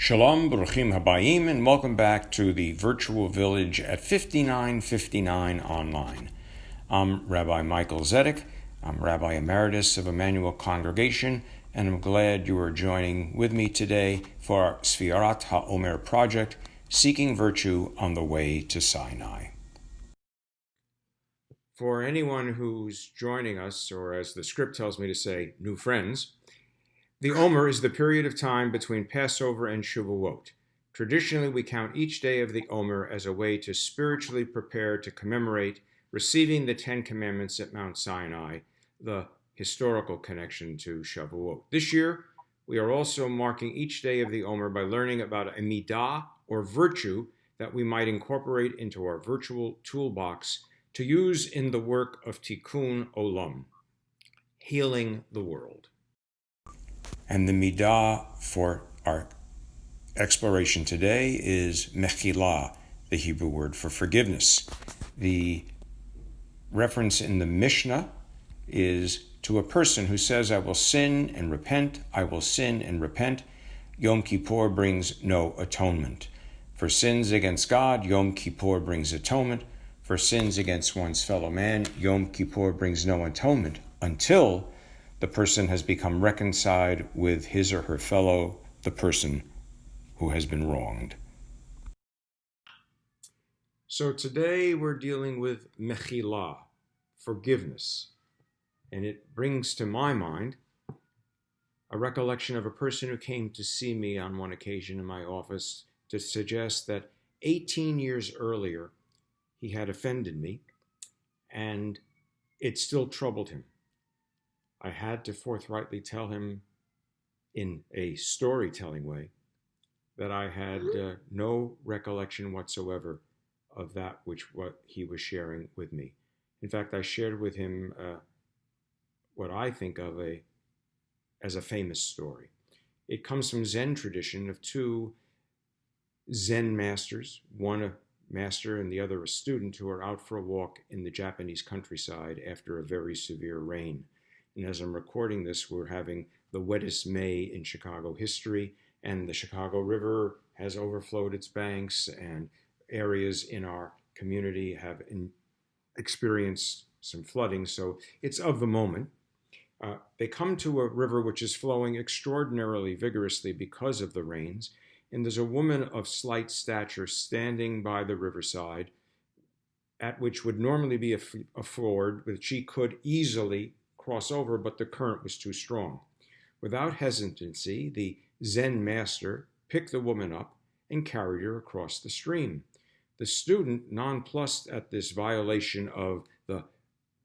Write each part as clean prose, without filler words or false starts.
Shalom, Baruchim Habayim, and welcome back to the virtual village at 5959 online. I'm Rabbi Michael Zedek. I'm Rabbi Emeritus of Emmanuel Congregation, and I'm glad you are joining with me today for our Sefirat Omer project, Seeking Virtue on the Way to Sinai. For anyone who's joining us, or as the script tells me to say, new friends, the Omer is the period of time between Passover and Shavuot. Traditionally, we count each day of the Omer as a way to spiritually prepare to commemorate receiving the Ten Commandments at Mount Sinai, the historical connection to Shavuot. This year, we are also marking each day of the Omer by learning about a midah, or virtue, that we might incorporate into our virtual toolbox to use in the work of Tikkun Olam, healing the world. And the midah for our exploration today is Mechila, the Hebrew word for forgiveness. The reference in the Mishnah is to a person who says, I will sin and repent, I will sin and repent. Yom Kippur brings no atonement. For sins against God, Yom Kippur brings atonement. For sins against one's fellow man, Yom Kippur brings no atonement until the person has become reconciled with his or her fellow, the person who has been wronged. So today we're dealing with Mechila, forgiveness. And it brings to my mind a recollection of a person who came to see me on one occasion in my office to suggest that 18 years earlier he had offended me and it still troubled him. I had to forthrightly tell him in a storytelling way that I had no recollection whatsoever of that what he was sharing with me. In fact, I shared with him what I think of as a famous story. It comes from Zen tradition of two Zen masters, one a master and the other a student, who are out for a walk in the Japanese countryside after a very severe rain. And as I'm recording this, we're having the wettest May in Chicago history, and the Chicago River has overflowed its banks, and areas in our community have experienced some flooding, so it's of the moment. They come to a river which is flowing extraordinarily vigorously because of the rains, and there's a woman of slight stature standing by the riverside, at which would normally be a ford, which she could easily cross over, but the current was too strong. Without hesitancy, the Zen master picked the woman up and carried her across the stream. The student, nonplussed at this violation of the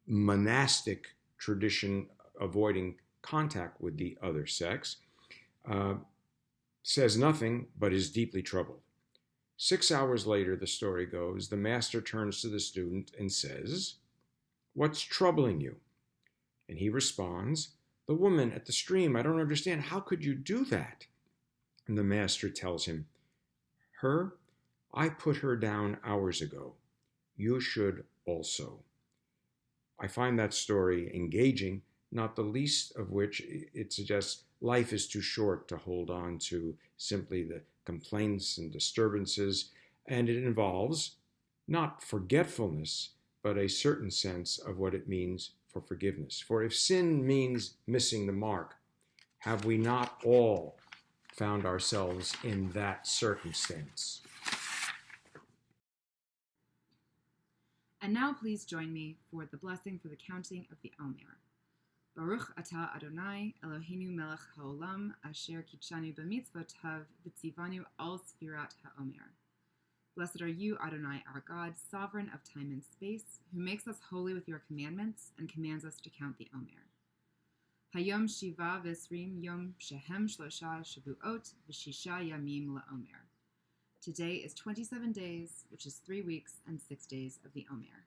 monastic tradition avoiding contact with the other sex, says nothing but is deeply troubled. 6 hours later, the story goes, the master turns to the student and says, "What's troubling you?" And he responds, "The woman at the stream. I don't understand. How could you do that?" And the master tells him, "Her? I put her down hours ago. You should also." I find that story engaging, not the least of which it suggests life is too short to hold on to simply the complaints and disturbances, and it involves not forgetfulness, but a certain sense of what it means for forgiveness. For if sin means missing the mark, have we not all found ourselves in that circumstance? And now please join me for the blessing for the counting of the Omer. Baruch atah Adonai Eloheinu melech haolam asher kitshanu b'mitzvotav v'tzivanu al Sefirat haOmer. Blessed are you, Adonai, our God, sovereign of time and space, who makes us holy with your commandments and commands us to count the Omer. Hayom shiva v'esrim yom shehem shlosha shavuot v'shisha yamim la'omer. Today is 27 days, which is 3 weeks and 6 days of the Omer.